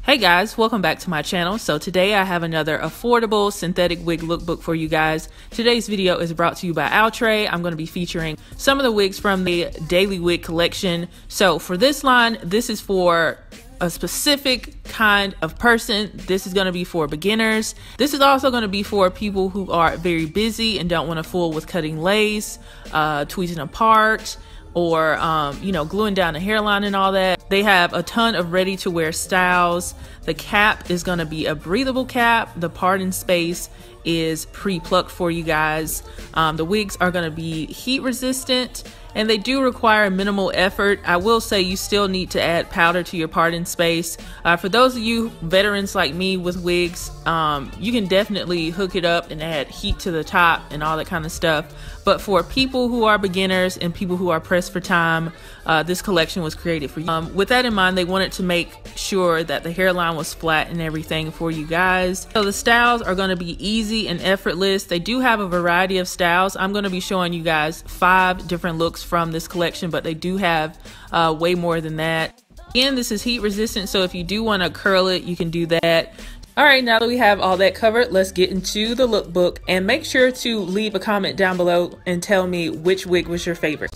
Hey guys, welcome back to my channel. So today I have another affordable synthetic wig lookbook for you guys. Today's video is brought to you by Outre. I'm going to be featuring some of the wigs from the daily wig collection. So for this line, this is for a specific kind of person. This is going to be for beginners. This is also going to be for people who are very busy and don't want to fool with cutting lace, tweezing apart, or gluing down the hairline and all that. They have a ton of ready to wear styles. The cap is going to be a breathable cap. The part in space is pre-plucked for you guys. The wigs are going to be heat resistant and they do require minimal effort. I will say you still need to add powder to your part in space. For those of you veterans like me with wigs, you can definitely hook it up and add heat to the top and all that kind of stuff. But for people who are beginners and people who are pressed for time, this collection was created for you. With that in mind, they wanted to make sure that the hairline was flat and everything for you guys. So the styles are going to be easy and effortless. They do have a variety of styles. I'm going to be showing you guys 5 different looks from this collection, but they do have way more than that. Again, this is heat resistant, so if you do want to curl it, you can do that. All right, now that we have all that covered, let's get into the lookbook, and make sure to leave a comment down below and tell me which wig was your favorite.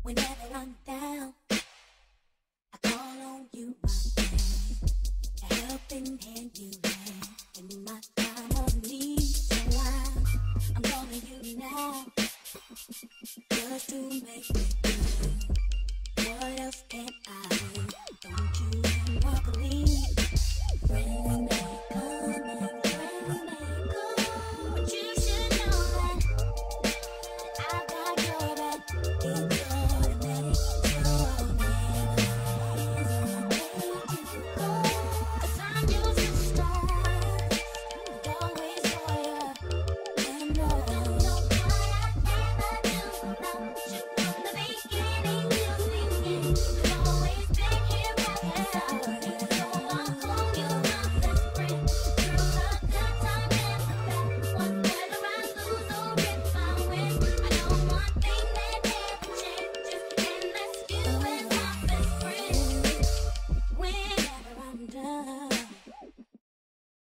Whenever I'm down, I call on you, my friend, a helping hand you lend in my time of need. So I'm calling you now, just to make me feel. What else can I do?